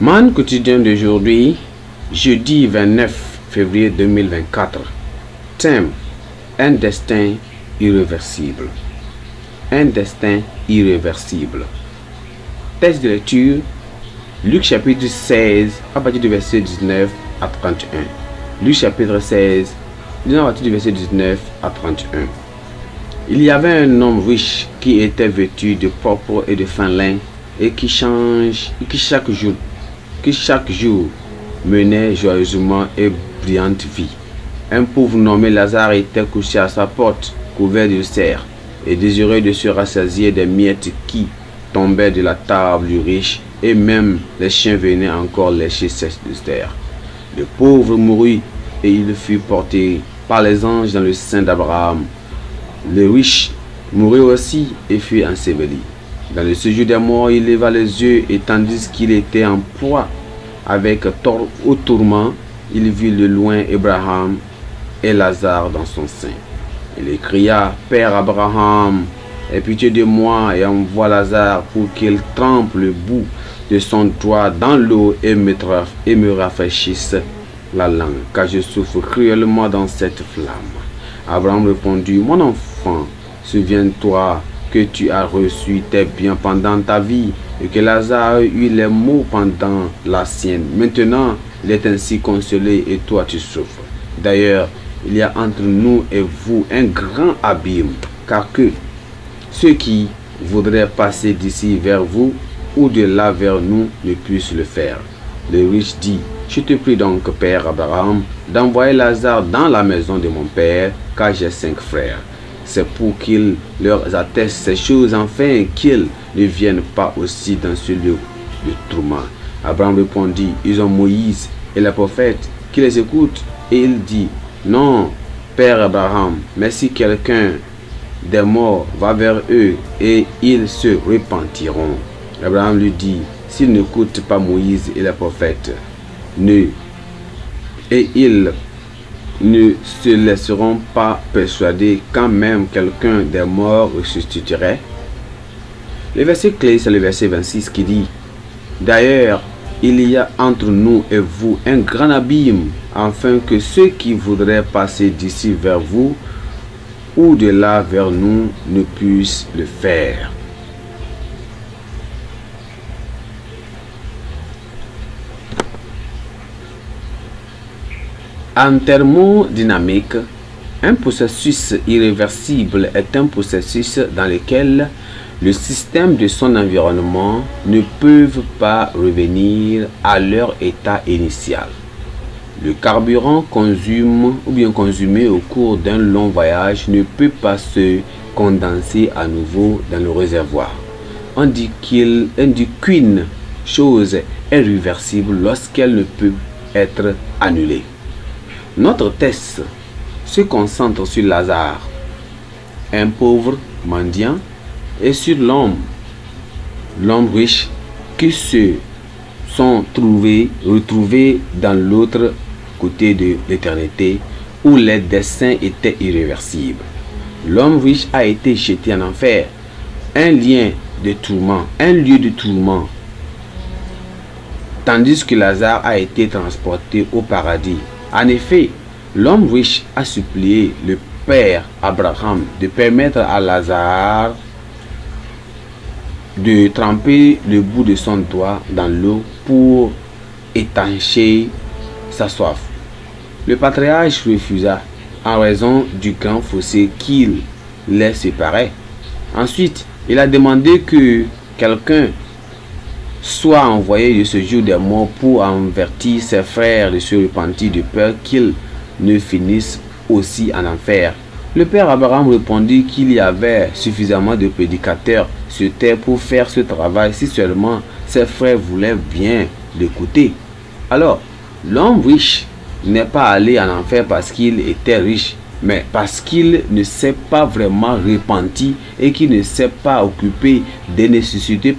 Man quotidien d'aujourd'hui, jeudi 29 février 2024. Thème: un destin irréversible. Un destin irréversible. Texte de lecture: Luc chapitre 16 à partir du verset 19 à 31. Luc chapitre 16 à partir du verset 19 à 31. Il y avait un homme riche qui était vêtu de pourpre et de fin lin et qui chaque jour menait joyeusement et brillante vie. Un pauvre nommé Lazare était couché à sa porte, couvert de cerf, et désireux de se rassasier des miettes qui tombaient de la table du riche, et même les chiens venaient encore lécher cette terre. Le pauvre mourut, et il fut porté par les anges dans le sein d'Abraham. Le riche mourut aussi et fut enseveli. Dans le séjour des morts, il leva les yeux, et tandis qu'il était en proie avec au tourment, il vit de loin Abraham et Lazare dans son sein. Il cria: Père Abraham, aie pitié de moi et envoie Lazare pour qu'il trempe le bout de son doigt dans l'eau et me rafraîchisse la langue, car je souffre cruellement dans cette flamme. Abraham répondit: Mon enfant, souviens-toi que tu as reçu tes biens pendant ta vie et que Lazare a eu les maux pendant la sienne. Maintenant, il est ainsi consolé et toi tu souffres. D'ailleurs, il y a entre nous et vous un grand abîme, car que ceux qui voudraient passer d'ici vers vous ou de là vers nous ne puissent le faire. Le riche dit: Je te prie donc, Père Abraham, d'envoyer Lazare dans la maison de mon père, car j'ai 5 frères. C'est pour qu'il leur atteste ces choses, afin qu'ils ne viennent pas aussi dans ce lieu de tourment. Abraham répondit: Ils ont Moïse et les prophètes qui les écoutent. Et il dit: Non, Père Abraham, mais si quelqu'un des morts va vers eux, et ils se repentiront. Abraham lui dit: S'ils n'écoutent pas Moïse et les prophètes, ils ne se laisseront pas persuader quand même quelqu'un des morts ressusciterait. Le verset clé, c'est le verset 26 qui dit: D'ailleurs, il y a entre nous et vous un grand abîme, afin que ceux qui voudraient passer d'ici vers vous ou de là vers nous ne puissent le faire. En thermodynamique, un processus irréversible est un processus dans lequel le système de son environnement ne peuvent pas revenir à leur état initial. Le carburant consumé au cours d'un long voyage ne peut pas se condenser à nouveau dans le réservoir. On dit qu'une chose est réversible lorsqu'elle ne peut être annulée. Notre texte se concentre sur Lazare, un pauvre mendiant, et sur l'homme riche, qui se sont retrouvés dans l'autre côté de l'éternité, où les desseins étaient irréversibles. L'homme riche a été jeté en enfer, un lieu de tourment, tandis que Lazare a été transporté au paradis. En effet, l'homme riche a supplié le Père Abraham de permettre à Lazare de tremper le bout de son doigt dans l'eau pour étancher sa soif. Le patriarche refusa en raison du grand fossé qu'il les séparait. Ensuite, il a demandé que quelqu'un soit envoyé de ce jour des morts pour avertir ses frères de se repentir, de peur qu'ils ne finissent aussi en enfer. Le père Abraham répondit qu'il y avait suffisamment de prédicateurs sur terre pour faire ce travail si seulement ses frères voulaient bien l'écouter. Alors, l'homme riche n'est pas allé en enfer parce qu'il était riche, mais parce qu'il ne s'est pas vraiment repenti et qu'il ne s'est pas occupé des nécessités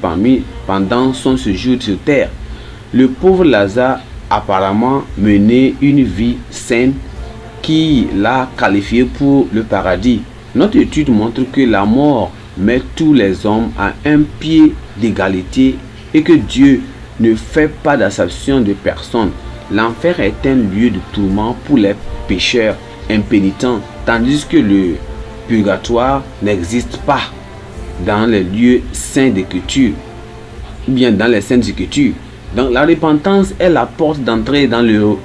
pendant son séjour sur terre. Le pauvre Lazare apparemment menait une vie saine qui l'a qualifié pour le paradis. Notre étude montre que la mort met tous les hommes à un pied d'égalité et que Dieu ne fait pas d'acception de personne. L'enfer est un lieu de tourment pour les pécheurs impénitents, tandis que le purgatoire n'existe pas dans les lieux saints d'écriture, ou bien dans les saintes écritures. Donc la repentance est la porte d'entrée dans le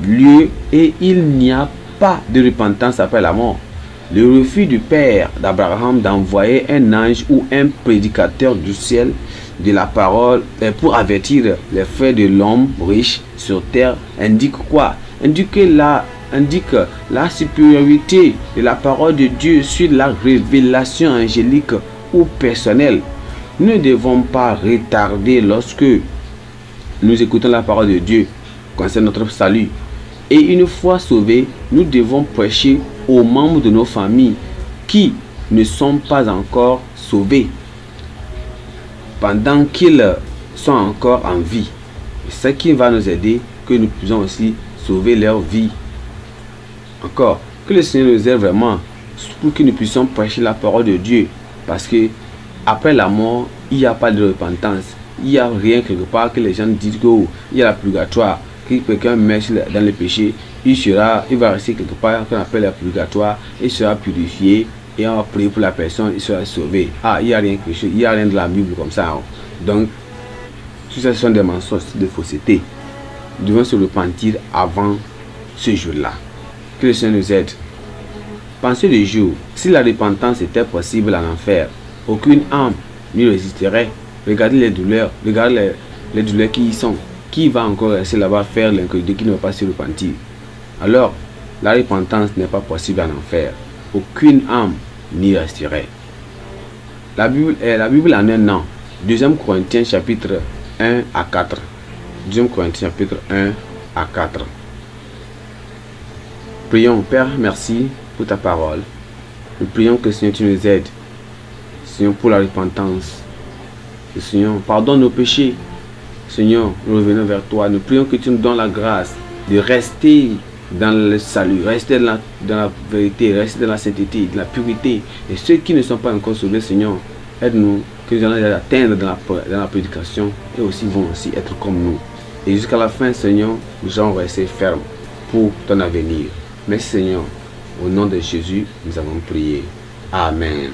lieu, et il n'y a pas de repentance après la mort. Le refus du père d'Abraham d'envoyer un ange ou un prédicateur du ciel de la parole pour avertir les frères de l'homme riche sur terre indique quoi? Indique la supériorité de la parole de Dieu sur la révélation angélique ou personnelle. Nous ne devons pas retarder lorsque nous écoutons la parole de Dieu concernant notre salut. Et une fois sauvés, nous devons prêcher aux membres de nos familles qui ne sont pas encore sauvés pendant qu'ils sont encore en vie. Ce qui va nous aider que nous puissions aussi sauver leur vie. Encore, que le Seigneur nous aide vraiment pour que nous puissions prêcher la parole de Dieu, parce que après la mort, il n'y a pas de repentance. Il n'y a rien quelque part que les gens disent qu'il y a la purgatoire. Que quelqu'un meurt dans le péché, il va rester quelque part qu'on appelle le purgatoire, il sera purifié et on va prier pour la personne, il sera sauvé. Ah, il n'y a rien de la Bible comme ça. Donc, tout ça, ce sont des mensonges, des faussetés. Nous devons se repentir avant ce jour-là. Que le Seigneur nous aide. Pensez le jour, si la repentance était possible en enfer, aucune âme n'y résisterait. Regardez les douleurs, regardez les douleurs qui y sont. Qui va encore rester là-bas faire l'incrédulité, qui ne va pas se repentir? Alors, la repentance n'est pas possible en enfer. Aucune âme n'y resterait. La Bible en un an. 2 Corinthiens chapitre 1 à 4. 2 Corinthiens chapitre 1 à 4. Prions. Père, merci pour ta parole. Nous prions que Seigneur, tu nous aides. Seigneur, pour la repentance. Seigneur, pardonne nos péchés. Seigneur, nous revenons vers toi. Nous prions que tu nous donnes la grâce de rester dans le salut, rester dans la vérité, rester dans la sainteté, dans la pureté. Et ceux qui ne sont pas encore sauvés, Seigneur, aide-nous que nous allons atteindre dans la prédication, et aussi vont aussi être comme nous. Et jusqu'à la fin, Seigneur, nous allons rester fermes pour ton avenir. Merci, Seigneur. Au nom de Jésus, nous avons prié. Amen.